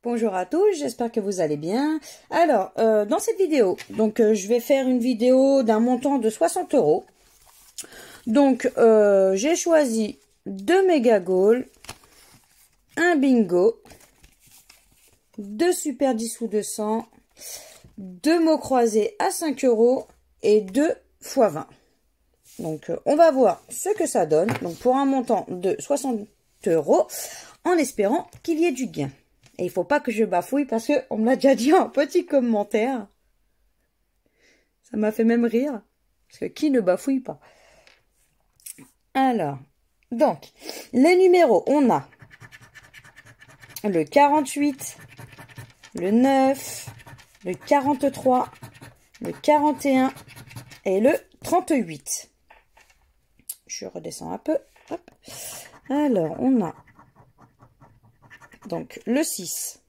Bonjour à tous, j'espère que vous allez bien. Alors, dans cette vidéo, je vais faire une vidéo d'un montant de 60 €. Donc, j'ai choisi 2 méga Gold, un bingo, 2 super 10 ou 200, 2 mots croisés à 5 € et 2 x 20. Donc, on va voir ce que ça donne. Donc, pour un montant de 60 €, en espérant qu'il y ait du gain. Et il ne faut pas que je bafouille parce qu'on me l'a déjà dit en petit commentaire. Ça m'a fait même rire. Parce que qui ne bafouille pas? Alors, donc, les numéros, on a le 48, le 9, le 43, le 41 et le 38. Je redescends un peu. Hop. Alors, on a donc le 6,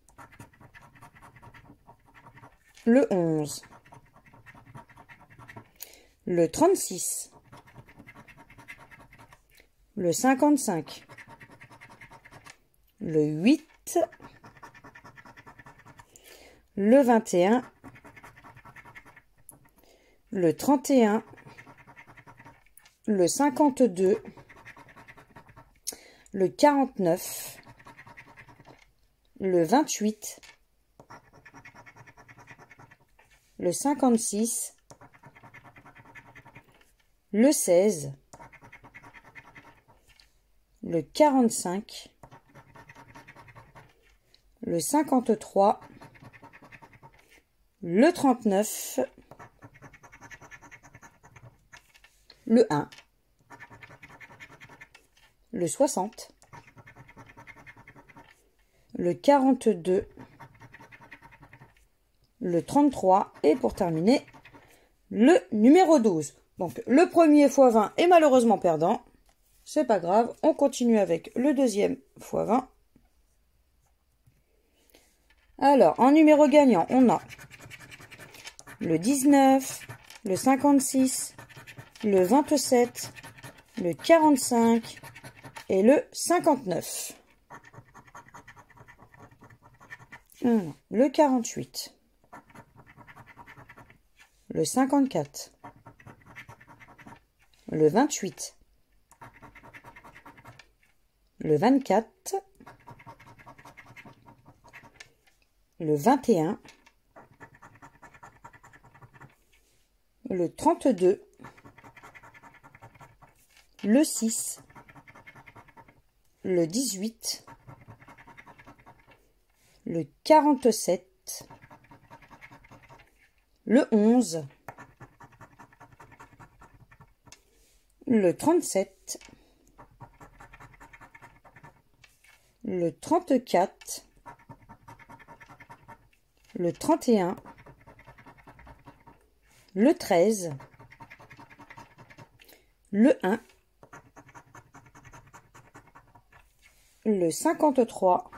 le 11, le 36, le 55, le 8, le 21, le 31, le 52, le 49, le 28, le 56, le 16, le 45, le 53, le 39, le 1, le 60, le 42, le 33 et pour terminer, le numéro 12. Donc le premier x 20 est malheureusement perdant. C'est pas grave, on continue avec le deuxième x 20. Alors, en numéro gagnant, on a le 19, le 56, le 27, le 45 et le 59. Le 48, le 54, le 28, le 24, le 21, le 32, le 6, le 18, le 47, le 11, le 37, le 34, le 31, le 13, le 1, le 53,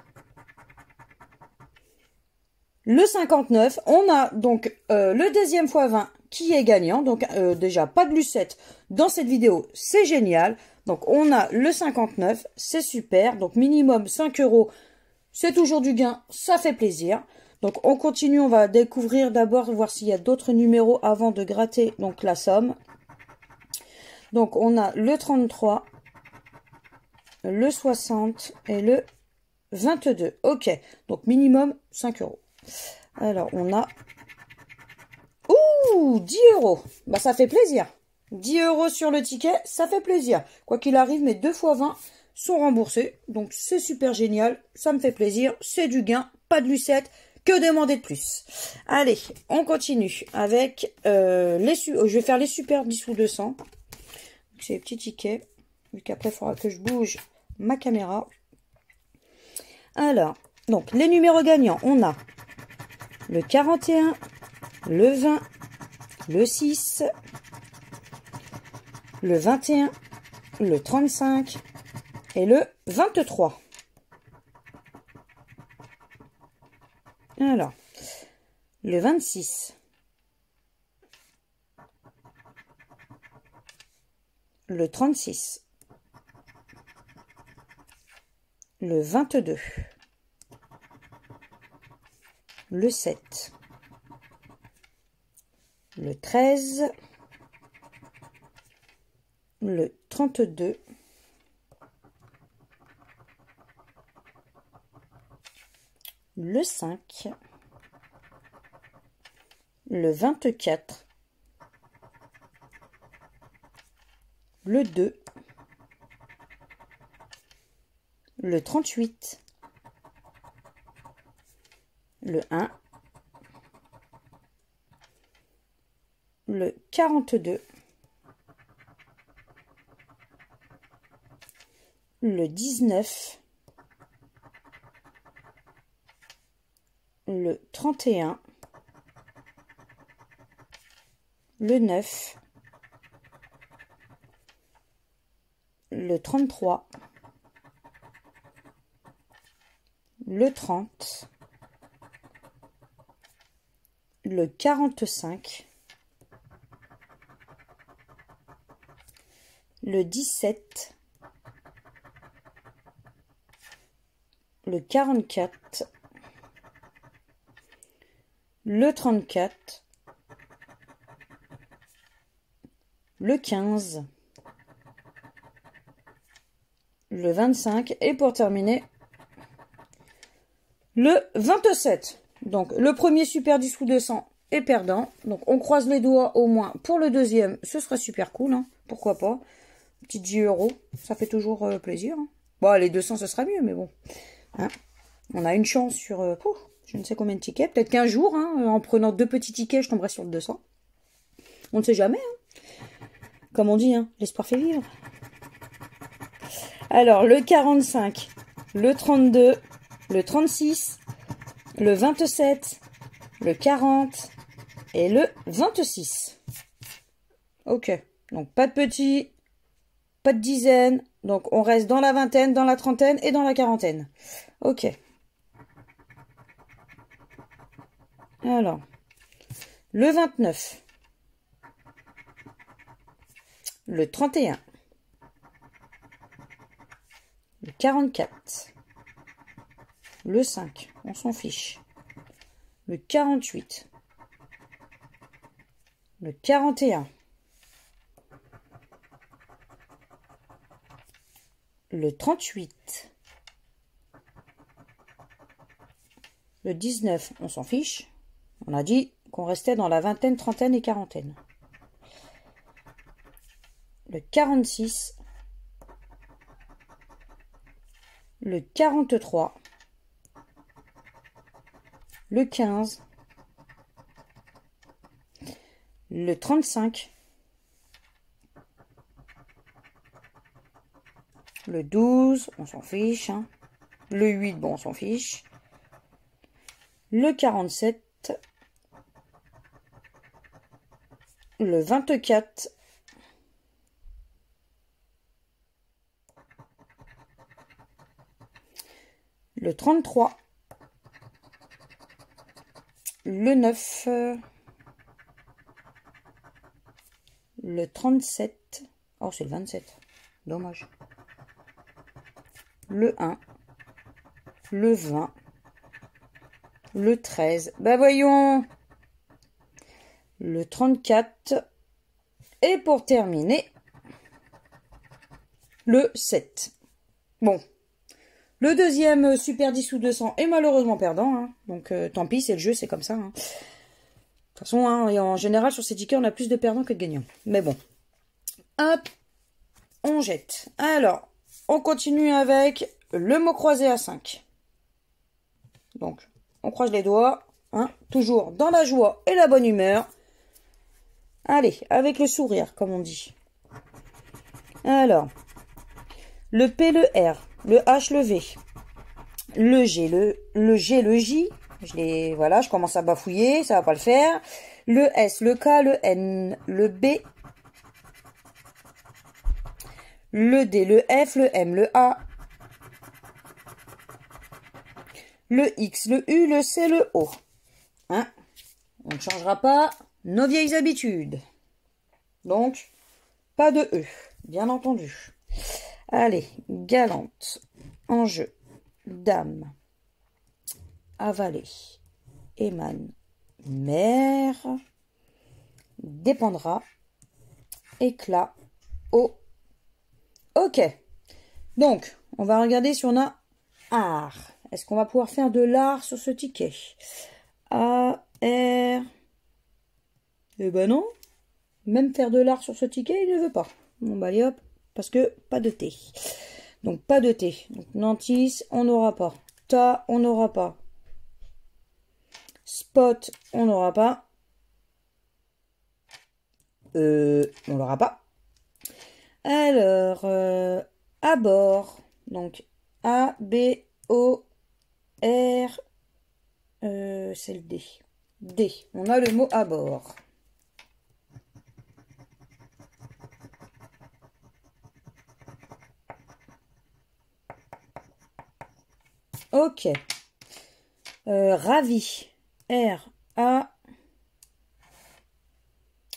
le 59. On a donc le deuxième x 20 qui est gagnant. Donc déjà pas de lucette dans cette vidéo, c'est génial. Donc on a le 59, c'est super. Donc minimum 5 €, c'est toujours du gain, ça fait plaisir. Donc on continue, on va découvrir d'abord, voir s'il y a d'autres numéros avant de gratter donc la somme. Donc on a le 33, le 60 et le 22. Ok, donc minimum 5 €. Alors on a... Ouh, 10 €. Bah ça fait plaisir. 10 € sur le ticket, ça fait plaisir. Quoi qu'il arrive, mes 2 x 20 sont remboursés. Donc c'est super génial, ça me fait plaisir. C'est du gain, pas de lucette. Que demander de plus? Allez, on continue avec je vais faire les super 10 ou 200. C'est les petits tickets. Vu qu'après, il faudra que je bouge ma caméra. Alors, donc, les numéros gagnants, on a le 41, le 20, le 6, le 21, le 35 et le 23. Alors, le 26, le 36, le 22, le 7, le 13, le 32, le 5, le 24, le 2, le 38, le 1, le 42, le 19, le 31, le 9, le 33, le 30, le 45, le 17, le 44, le 34, le 15, le 25 et pour terminer, le 27. Donc, le premier super 10 ou 200 est perdant. Donc, on croise les doigts au moins pour le deuxième. Ce sera super cool, hein. Pourquoi pas. Petit 10 €, ça fait toujours plaisir. Hein. Bon, les 200, ce sera mieux, mais bon. Hein. On a une chance sur je ne sais combien de tickets. Peut-être qu'un jour, hein, en prenant 2 petits tickets, je tomberai sur le 200. On ne sait jamais. Hein. Comme on dit, hein, l'espoir fait vivre. Alors, le 45, le 32, le 36, le 27, le 40 et le 26. Ok, donc pas de petits, pas de dizaines. Donc, on reste dans la vingtaine, dans la trentaine et dans la quarantaine. Ok. Alors, le 29, le 31, le 44, le 5, on s'en fiche, le 48, le 41, le 38, le 19, on s'en fiche. On a dit qu'on restait dans la vingtaine, trentaine et quarantaine. Le 46, le 43, le 15, le 35, le 12, on s'en fiche, hein. Le 8, bon, on s'en fiche, le 47, le 24, le 33, le 9, le 37, oh c'est le 27, dommage, le 1, le 20, le 13, bah voyons, le 34, et pour terminer, le 7. Bon, le deuxième Super 10 ou 200 est malheureusement perdant, hein. Donc tant pis, c'est le jeu, c'est comme ça. Hein. De toute façon, hein, et en général, sur ces tickets, on a plus de perdants que de gagnants. Mais bon, hop, on jette. Alors, on continue avec le mot croisé à 5. Donc, on croise les doigts, hein, toujours dans la joie et la bonne humeur. Allez, avec le sourire, comme on dit. Alors, le P, le R, le H, le V, le G, le G, le J. Voilà, je commence à bafouiller, ça va pas le faire. Le S, le K, le N, le B, le D, le F, le M, le A, le X, le U, le C, le O. Hein? On ne changera pas nos vieilles habitudes. Donc, pas de E, bien entendu. Allez, galante, enjeu, dame, avalée émane, mer, dépendra, éclat, eau. Ok. Donc, on va regarder si on a art. Est-ce qu'on va pouvoir faire de l'art sur ce ticket? A, R. Eh ben non. Même faire de l'art sur ce ticket, il ne veut pas. Bon, bah allez hop. Parce que pas de T. Donc, pas de T. Donc, Nantis, on n'aura pas. Ta, on n'aura pas. Spot, on n'aura pas. On l'aura pas. Alors, à bord. Donc, A, B, O, R. C'est le D. D. On a le mot à bord. Ok. Ravi. R, A,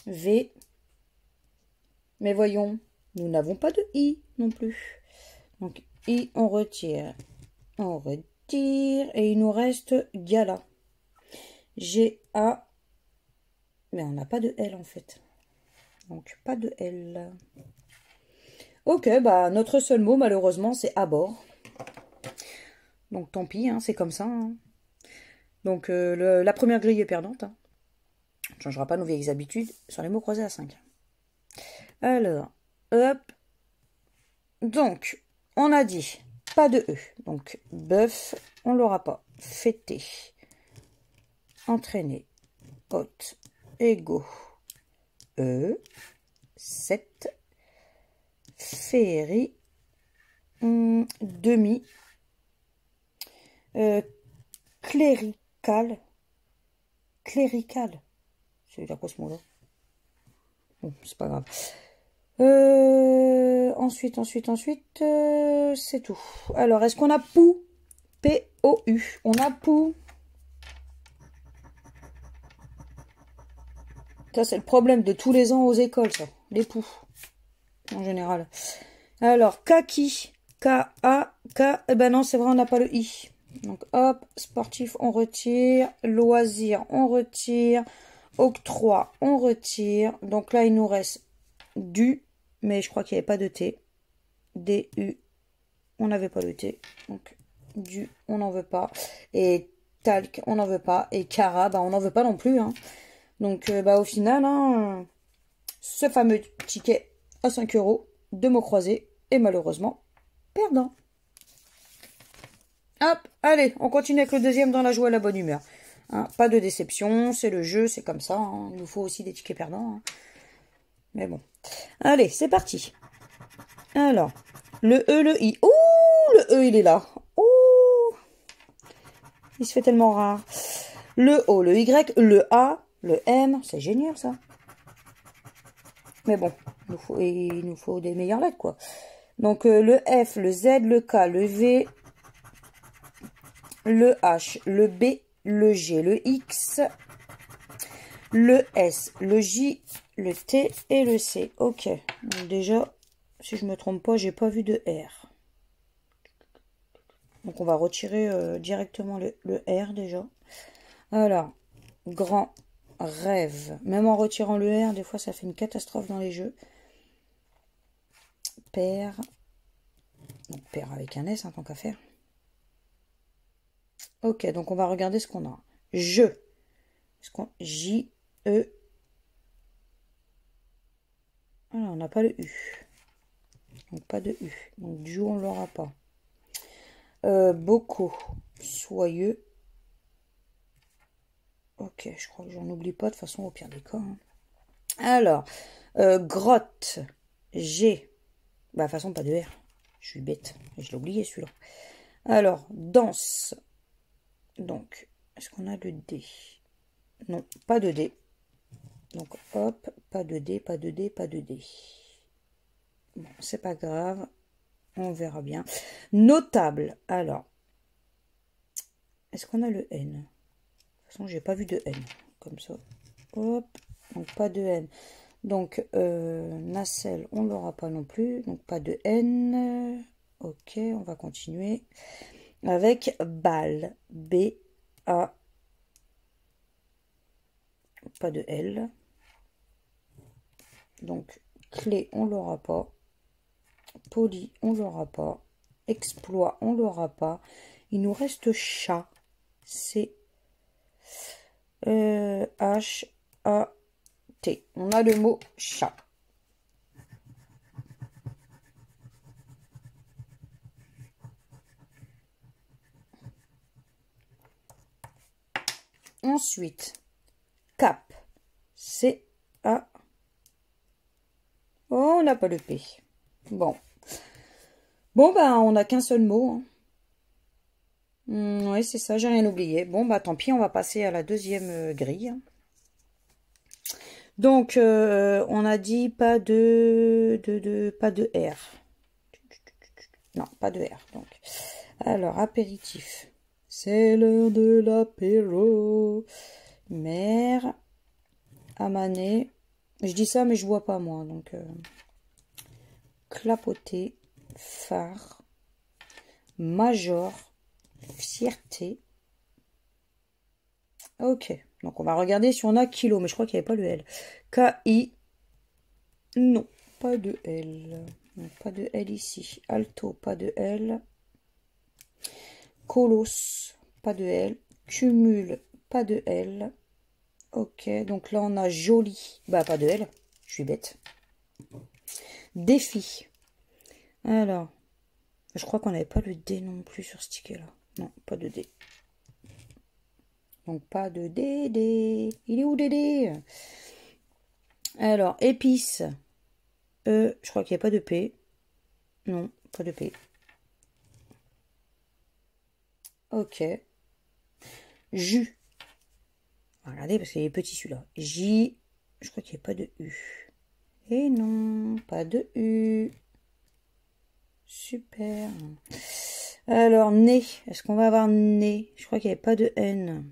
V. Mais voyons, nous n'avons pas de I non plus. Donc, I, on retire. On retire. Et il nous reste gala. G, A. Mais on n'a pas de L en fait. Donc, pas de L. Ok, bah notre seul mot, malheureusement, c'est à bord. Donc, tant pis, hein, c'est comme ça. Hein. Donc, la première grille est perdante. Hein. On ne changera pas nos vieilles habitudes sur les mots croisés à 5. Alors, hop. Donc, on a dit pas de E. Donc, bœuf, on l'aura pas. Fêter. Entraîner. Hôte. Égaux. E. 7. Féerie. Demi. Clérical. Clérical. C'est à quoi ce mot-là? Bon, c'est pas grave. Ensuite, c'est tout. Alors, est-ce qu'on a pou? P-O-U. On a pou. Ça, c'est le problème de tous les ans aux écoles, ça. Les poux. En général. Alors, kaki. K-A-K. Eh ben non, c'est vrai, on n'a pas le I. Donc, hop. Sportif, on retire. Loisir, on retire. Octroi, on retire. Donc là, il nous reste du. Mais je crois qu'il n'y avait pas de T. D-U. On n'avait pas le T. Donc, du, on n'en veut pas. Et talc, on n'en veut pas. Et cara, bah, on n'en veut pas non plus. Hein. Donc, bah, au final, hein, ce fameux ticket à 5 €, 2 mots croisés, est malheureusement perdant. Hop, allez, on continue avec le deuxième dans la joie et la bonne humeur. Hein, pas de déception, c'est le jeu, c'est comme ça. Hein. Il nous faut aussi des tickets perdants. Hein. Mais bon. Allez, c'est parti. Alors, le E, le I. Ouh, le E, il est là. Ouh, il se fait tellement rare. Le O, le Y, le A, le M. C'est génial, ça. Mais bon, il nous faut des meilleures lettres, quoi. Donc, le F, le Z, le K, le V, le H, le B, le G, le X, le S, le J, le T et le C. Ok. Donc déjà, si je me trompe pas, j'ai pas vu de R. Donc on va retirer directement le R déjà. Alors, grand rêve. Même en retirant le R, des fois ça fait une catastrophe dans les jeux. Père. Donc père avec un S, hein, tant qu'à faire. Ok, donc on va regarder ce qu'on a. Je. J, E. Ah, on n'a pas le U. Donc pas de U. Donc du on ne l'aura pas. Beaucoup. Soyeux. Ok, je crois que j'en oublie pas de toute façon au pire des cas. Hein. Alors, grotte. G. Bah de toute façon pas de R. Je suis bête. Je l'ai oublié celui-là. Alors, danse. Donc, est-ce qu'on a le D? Non, pas de D. Donc, hop, pas de D, pas de D, pas de D. Bon, c'est pas grave. On verra bien. Notable. Alors, est-ce qu'on a le N? De toute façon, j'ai pas vu de N. Comme ça. Hop. Donc, pas de N. Donc, nacelle, on l'aura pas non plus. Donc, pas de N. Ok, on va continuer. Avec balle. B-A. pas de L. Donc, clé, on l'aura pas. Poli, on l'aura pas. Exploit, on l'aura pas. Il nous reste chat. C H A T. On a le mot chat. Ensuite, cap. C A. Oh, on n'a pas le P. Bon. Bon, bah, on n'a qu'un seul mot. Hein. Oui, c'est ça, j'ai rien oublié. Bon, bah, tant pis, on va passer à la deuxième grille. Donc, on a dit pas pas de R. Non, pas de R. Donc, alors, apéritif. C'est l'heure de l'apéro. Mère, amané. Je dis ça, mais je vois pas, moi. Donc, clapoter, phare, major, fierté. Ok. Donc, on va regarder si on a kilo, mais je crois qu'il n'y avait pas le L. K-I. Non, pas de L. Non, pas de L ici. Alto, pas de L. Colosse, pas de L. Cumul, pas de L. Ok, donc là, on a joli. Bah, pas de L. Je suis bête. Défi. Alors, je crois qu'on n'avait pas le D non plus sur ce ticket-là. Non, pas de D. Donc, pas de D. Il est où D? Alors, épice. Je crois qu'il n'y a pas de P. Non, pas de P. Ok. Jus. Regardez, parce qu'il est petit celui-là. J. Je crois qu'il n'y a pas de U. Et non, pas de U. Super. Alors, nez. Est-ce qu'on va avoir nez? Je crois qu'il n'y avait pas de N.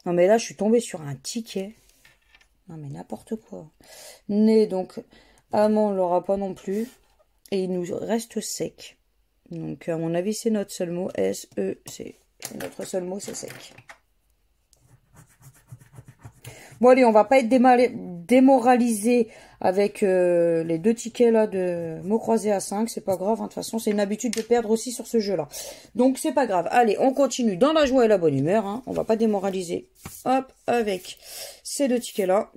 Non, mais là, je suis tombée sur un ticket. Non, mais n'importe quoi. Nez, donc, amont, on ne l'aura pas non plus. Et il nous reste sec. Donc, à mon avis, c'est notre seul mot. S-E-C. Notre seul mot, c'est sec. Bon, allez, on va pas être démoralisé avec les deux tickets là de mots croisés à 5. C'est pas grave, hein. De toute façon, c'est une habitude de perdre aussi sur ce jeu-là. Donc, c'est pas grave. Allez, on continue dans la joie et la bonne humeur. Hein. On va pas démoraliser. Hop, avec ces deux tickets-là.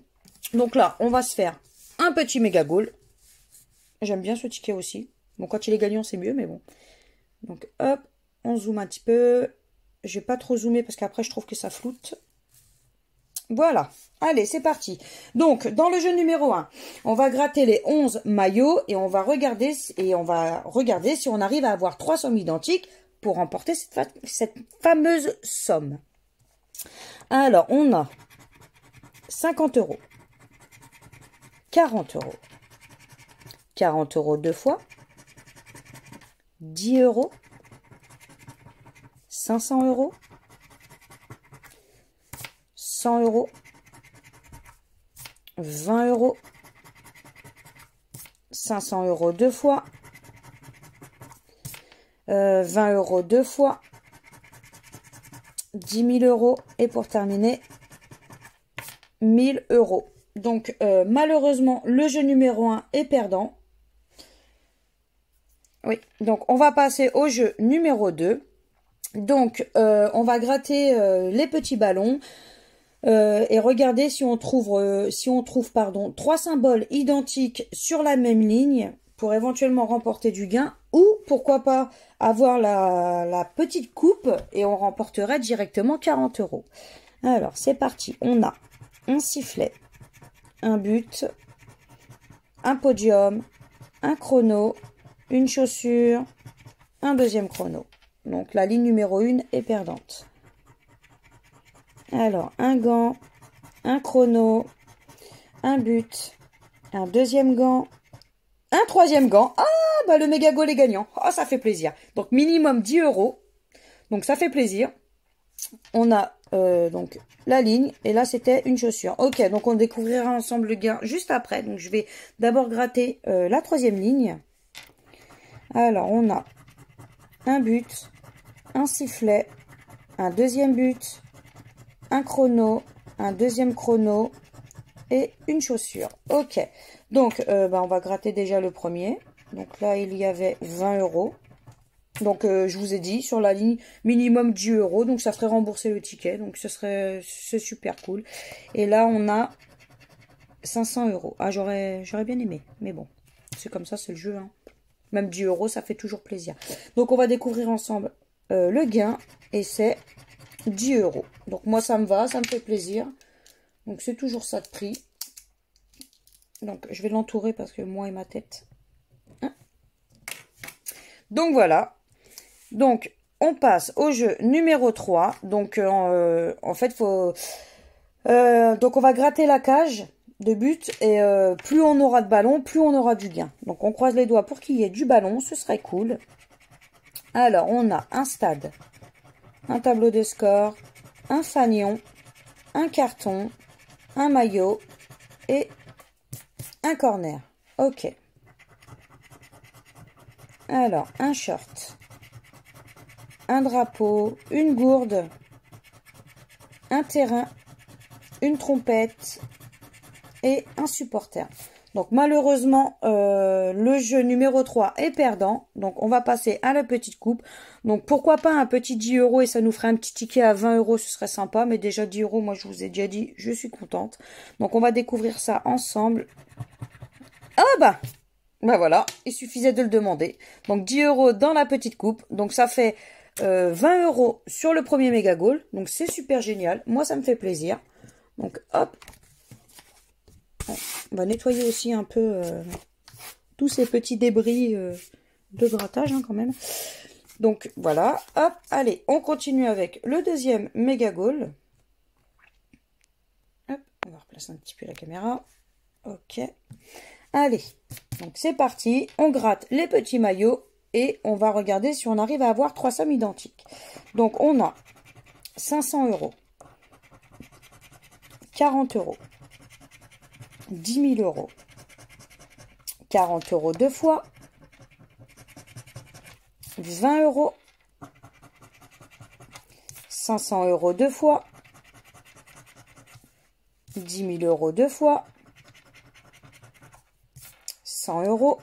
Donc là, on va se faire un petit méga goal. J'aime bien ce ticket aussi. Bon, quand il est gagnant, c'est mieux, mais bon. Donc, hop, on zoome un petit peu. Je vais pas trop zoomer parce qu'après, je trouve que ça floute. Voilà. Allez, c'est parti. Donc, dans le jeu numéro 1, on va gratter les 11 maillots et on va regarder si on arrive à avoir 3 sommes identiques pour remporter cette fameuse somme. Alors, on a 50 €, 40 €, 40 € deux fois, 10 €, 500 €, 100 €, 20 €, 500 € deux fois, 20 € deux fois, 10 000 € et pour terminer, 1000 €. Donc, malheureusement, le jeu numéro 1 est perdant. Oui, donc on va passer au jeu numéro 2. Donc, on va gratter les petits ballons. Et regardez si on trouve, pardon, 3 symboles identiques sur la même ligne pour éventuellement remporter du gain ou pourquoi pas avoir la petite coupe et on remporterait directement 40 €. Alors, c'est parti. On a un sifflet, un but, un podium, un chrono, une chaussure, un deuxième chrono. Donc, la ligne numéro 1 est perdante. Alors, un gant, un chrono, un but, un deuxième gant, un troisième gant. Ah, bah le méga goal est gagnant. Ah, ça fait plaisir. Donc, minimum 10 €. Donc, ça fait plaisir. On a donc la ligne. Et là, c'était une chaussure. Ok, donc on découvrira ensemble le gain juste après. Donc, je vais d'abord gratter la troisième ligne. Alors, on a un but, un sifflet, un deuxième but, un chrono, un deuxième chrono et une chaussure. Ok, donc on va gratter déjà le premier. Donc là, il y avait 20 €. Donc, je vous ai dit, sur la ligne, minimum 10 €. Donc, ça ferait rembourser le ticket. Donc, c'est super cool. Et là, on a 500 €. Ah, j'aurais bien aimé. Mais bon, c'est comme ça, c'est le jeu. Hein. Même 10 €, ça fait toujours plaisir. Donc, on va découvrir ensemble le gain. Et c'est 10 €. Donc, moi, ça me va, ça me fait plaisir. Donc, c'est toujours ça de prix. Donc, je vais l'entourer parce que moi et ma tête. Hein. Donc, voilà. Donc, on passe au jeu numéro 3. Donc, en fait, donc, on va gratter la cage de but. Et plus on aura de ballon, plus on aura du gain. Donc, on croise les doigts pour qu'il y ait du ballon. Ce serait cool. Alors, on a un stade, un tableau de score, un fanion, un carton, un maillot et un corner. Ok. Alors, un short, un drapeau, une gourde, un terrain, une trompette et un supporter. Donc malheureusement, le jeu numéro 3 est perdant. Donc on va passer à la petite coupe. Donc pourquoi pas un petit 10 € et ça nous ferait un petit ticket à 20 €, ce serait sympa. Mais déjà 10 €, moi je vous ai déjà dit, je suis contente. Donc on va découvrir ça ensemble. Ah bah voilà, il suffisait de le demander. Donc 10 € dans la petite coupe. Donc ça fait 20 € sur le premier méga goal. Donc c'est super génial. Moi ça me fait plaisir. Donc hop. On va nettoyer aussi un peu tous ces petits débris de grattage hein, quand même. Donc voilà, hop, allez, on continue avec le deuxième méga goal. Hop, on va replacer un petit peu la caméra. Ok. Allez, donc c'est parti, on gratte les petits maillots et on va regarder si on arrive à avoir 3 sommes identiques. Donc on a 500 €, 40 €, 10 000 €, 40 € deux fois, 20 €, 500 € deux fois, 10 000 € deux fois, 100 €,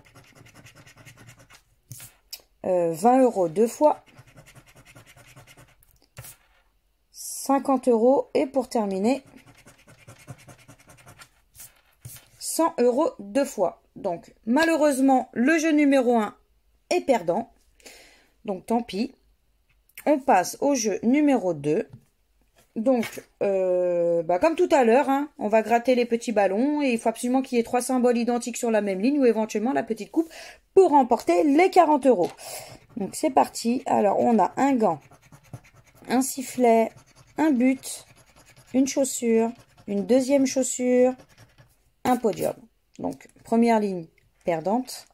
20 € deux fois, 50 € et pour terminer, 100 € deux fois. Donc, malheureusement, le jeu numéro 1 est perdant. Donc, tant pis. On passe au jeu numéro 2. Donc, comme tout à l'heure, hein, on va gratter les petits ballons et il faut absolument qu'il y ait 3 symboles identiques sur la même ligne ou éventuellement la petite coupe pour remporter les 40 €. Donc, c'est parti. Alors, on a un gant, un sifflet, un but, une chaussure, une deuxième chaussure, un podium. Donc, première ligne perdante.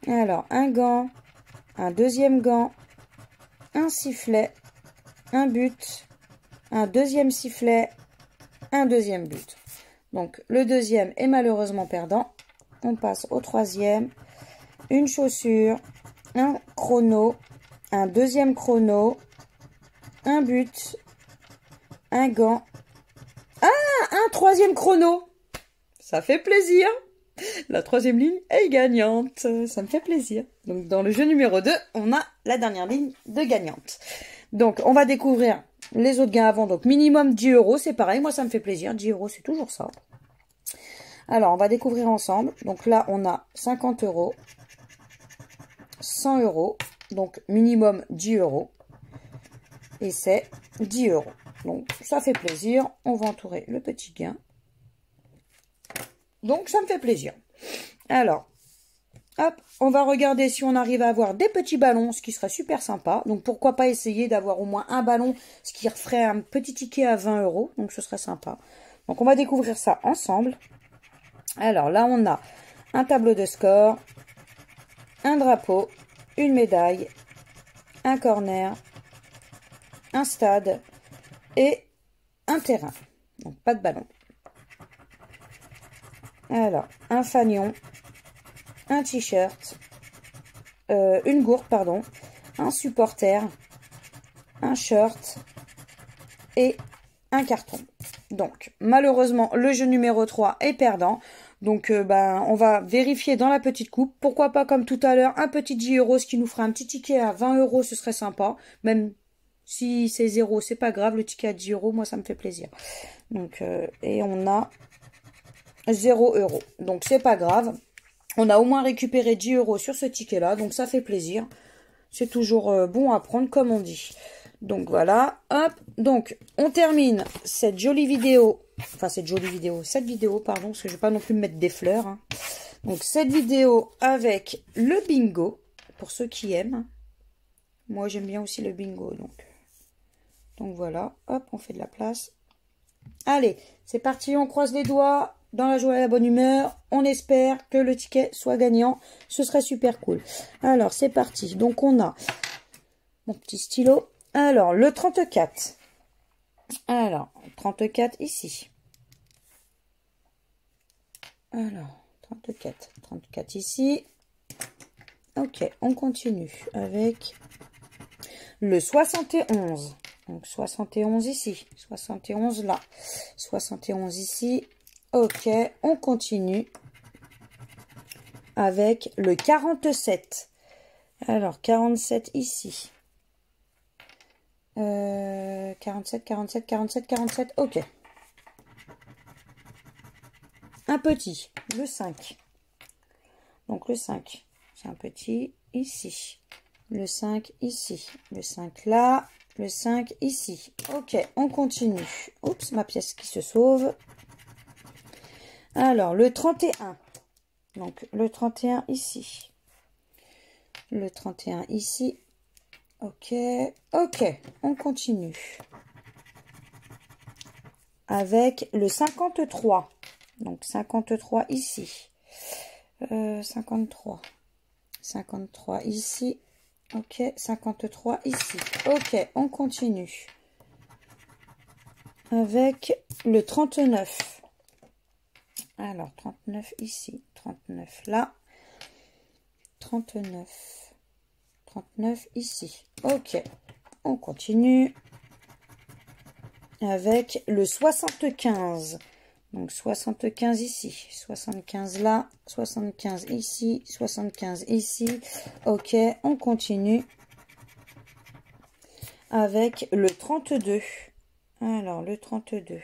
Alors, un gant, un deuxième gant, un sifflet, un but, un deuxième sifflet, un deuxième but. Donc, le deuxième est malheureusement perdant. On passe au troisième. Une chaussure, un chrono, un deuxième chrono, un but, un gant. Ah, un troisième chrono. Ça fait plaisir. La troisième ligne est gagnante. Ça me fait plaisir. Donc, dans le jeu numéro 2, on a la dernière ligne de gagnante. Donc, on va découvrir les autres gains avant. Donc, minimum 10 €. C'est pareil. Moi, ça me fait plaisir. 10 €, c'est toujours ça. Alors, on va découvrir ensemble. Donc, là, on a 50 €, 100 €. Donc, minimum 10 €. Et c'est 10 €. Donc, ça fait plaisir. On va entourer le petit gain. Donc, ça me fait plaisir. Alors, hop, on va regarder si on arrive à avoir des petits ballons, ce qui serait super sympa. Donc, pourquoi pas essayer d'avoir au moins un ballon, ce qui ferait un petit ticket à 20 €. Donc, ce serait sympa. Donc, on va découvrir ça ensemble. Alors, là, on a un tableau de score, un drapeau, une médaille, un corner, un stade et un terrain. Donc, pas de ballon. Alors, un fanion, un t-shirt, une gourde, pardon, un supporter, un short et un carton. Donc, malheureusement, le jeu numéro 3 est perdant. Donc, on va vérifier dans la petite coupe. Pourquoi pas, comme tout à l'heure, un petit 10 €, ce qui nous fera un petit ticket à 20 €, ce serait sympa. Même si c'est 0, c'est pas grave. Le ticket à 10 €, moi, ça me fait plaisir. Donc, et on a 0 €. Donc, c'est pas grave. On a au moins récupéré 10 € sur ce ticket-là. Donc, ça fait plaisir. C'est toujours bon à prendre, comme on dit. Donc voilà, hop. Donc on termine cette jolie vidéo, cette vidéo, pardon, parce que je vais pas non plus me mettre des fleurs. Hein. Donc cette vidéo avec le bingo, pour ceux qui aiment. Moi j'aime bien aussi le bingo, donc voilà, hop, on fait de la place. Allez, c'est parti, on croise les doigts, dans la joie et la bonne humeur. On espère que le ticket soit gagnant, ce serait super cool. Alors c'est parti, donc on a mon petit stylo. Alors, le 34. Alors, 34 ici. Alors, 34. 34 ici. Ok, on continue avec le 71. Donc, 71 ici. 71 là. 71 ici. Ok, on continue avec le 47. Alors, 47 ici. 47, 47, 47, 47, ok. Un petit, le 5. Donc le 5, c'est un petit ici. Le 5 ici. Le 5 là. Le 5 ici. Ok, on continue. Oups, ma pièce qui se sauve. Alors, le 31. Donc le 31 ici. Le 31 ici. Ok, ok, on continue. Avec le 53. Donc 53 ici. 53. 53 ici. Ok, 53 ici. Ok, on continue. Avec le 39. Alors, 39 ici. 39 là. 39. 39 ici. Ok, on continue avec le 75. Donc 75 ici, 75 là, 75 ici, 75 ici. Ok, on continue avec le 32. Alors le 32.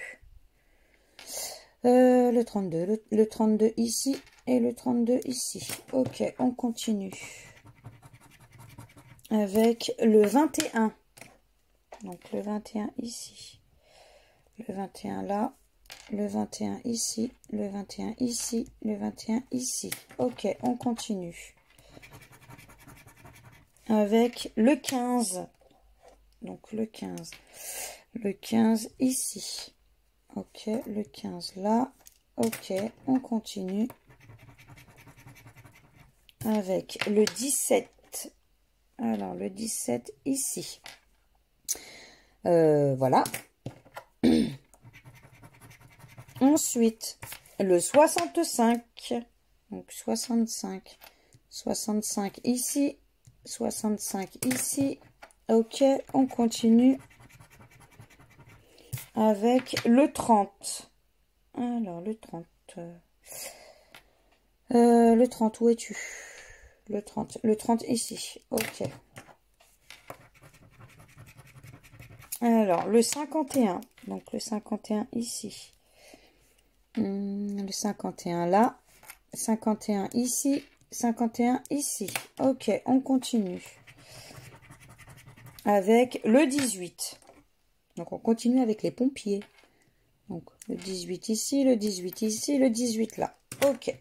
Le 32, le 32 ici et le 32 ici. Ok, on continue. Avec le 21. Donc le 21 ici. Le 21 là. Le 21 ici. Le 21 ici. Le 21 ici. Ok, on continue. Avec le 15. Donc le 15. Le 15 ici. Ok, le 15 là. Ok, on continue. Avec le 17. Alors, le 17 ici. Voilà. Ensuite, le 65. Donc, 65. 65 ici. 65 ici. Ok, on continue. Avec le 30. Alors, le 30. Le 30, où es-tu? Le 30 ici. Ok. Alors, le 51. Donc, le 51 ici. Le 51 là. 51 ici. 51 ici. Ok, on continue. Avec le 18. Donc, on continue avec les pompiers. Donc, le 18 ici, le 18 ici, le 18 là. Ok.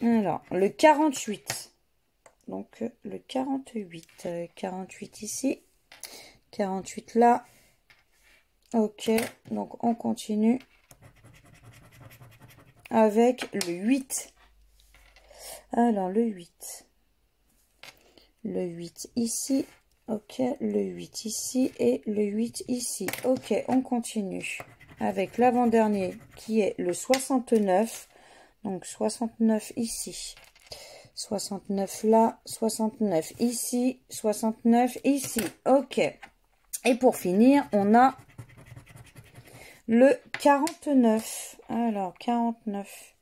Alors, le 48. Donc, le 48. 48 ici. 48 là. Ok. Donc, on continue. Avec le 8. Alors, le 8. Le 8 ici. Ok. Le 8 ici. Et le 8 ici. Ok. On continue. Avec l'avant-dernier qui est le 69. Donc, 69 ici. 69 là, 69 ici, 69 ici. Ok. Et pour finir, on a le 49. Alors, 49.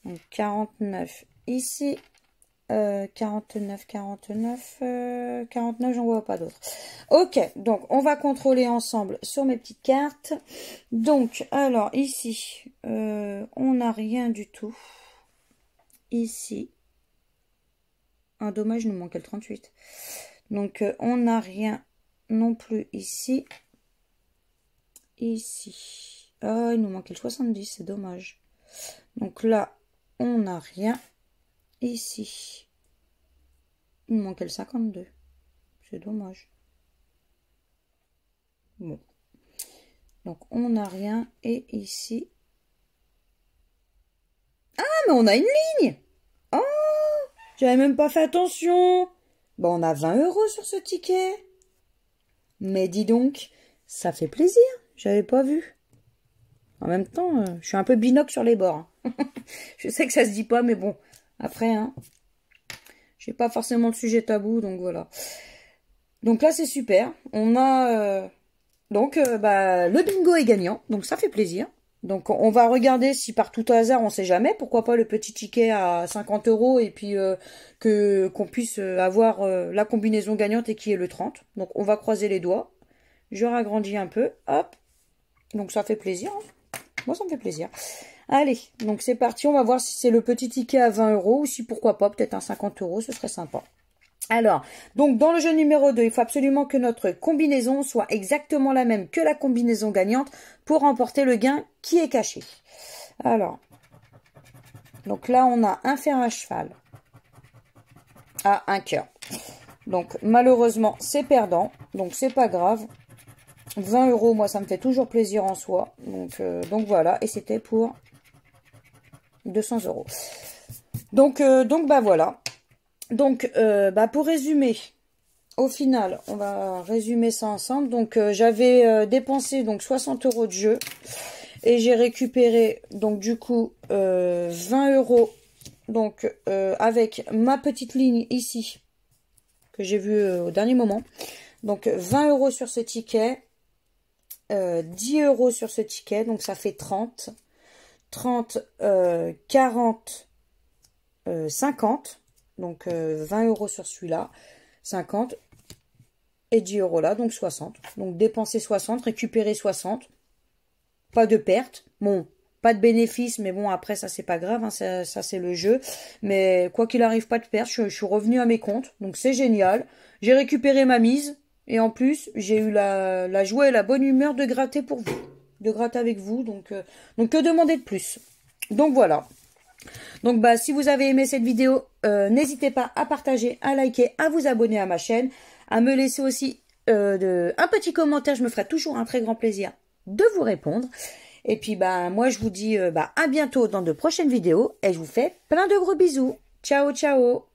Donc, 49 ici. 49, 49, 49, j'en vois pas d'autres. Ok, donc on va contrôler ensemble sur mes petites cartes. Donc, alors ici, on n'a rien du tout. Ici, un dommage, il nous manquait le 38. Donc, on n'a rien non plus ici. Ici. Ah, il nous manquait le 70, c'est dommage. Donc là, on n'a rien. Ici, il me manquait le 52. C'est dommage. Bon. Donc, on n'a rien. Et ici... Ah, mais on a une ligne! Oh! J'avais même pas fait attention. Bon, on a 20 € sur ce ticket. Mais dis donc, ça fait plaisir. J'avais pas vu. En même temps, je suis un peu binocle sur les bords. Hein. Je sais que ça se dit pas, mais bon. Après, hein, j'ai pas forcément le sujet tabou, donc voilà. Donc là, c'est super. On a le bingo est gagnant, donc ça fait plaisir. Donc on va regarder si par tout hasard, on sait jamais, pourquoi pas le petit ticket à 50 € et puis qu'on puisse avoir la combinaison gagnante et qui est le 30. Donc on va croiser les doigts. Je ragrandis un peu, hop. Donc ça fait plaisir. Hein. Moi, ça me fait plaisir. Allez, donc c'est parti, on va voir si c'est le petit ticket à 20 € ou si pourquoi pas, peut-être un 50 €, ce serait sympa. Alors, donc dans le jeu numéro 2, il faut absolument que notre combinaison soit exactement la même que la combinaison gagnante pour remporter le gain qui est caché. Alors, donc là on a un fer à cheval à un cœur. Donc malheureusement c'est perdant, donc c'est pas grave. 20 €, moi ça me fait toujours plaisir en soi. Donc voilà, et c'était pour 200 €. Donc bah voilà. Donc pour résumer, au final, on va résumer ça ensemble. Donc j'avais dépensé donc 60 € de jeu et j'ai récupéré donc du coup 20 € donc avec ma petite ligne ici que j'ai vue au dernier moment. Donc 20 € sur ce ticket, 10 € sur ce ticket, donc ça fait 30. 30, 40, 50, donc 20 € sur celui-là, 50 et 10 € là, donc 60. Donc dépenser 60, récupérer 60, pas de perte, bon, pas de bénéfice, mais bon, après ça c'est pas grave, hein, ça c'est le jeu, mais quoi qu'il arrive, pas de perte, je suis revenu à mes comptes, donc c'est génial, j'ai récupéré ma mise, et en plus, j'ai eu la joie et la bonne humeur de gratter pour vous, de gratter avec vous, donc que demander de plus. Donc voilà. Donc si vous avez aimé cette vidéo, n'hésitez pas à partager, à liker, à vous abonner à ma chaîne, à me laisser aussi un petit commentaire, je me ferai toujours un très grand plaisir de vous répondre. Et puis moi je vous dis à bientôt dans de prochaines vidéos et je vous fais plein de gros bisous. Ciao ciao.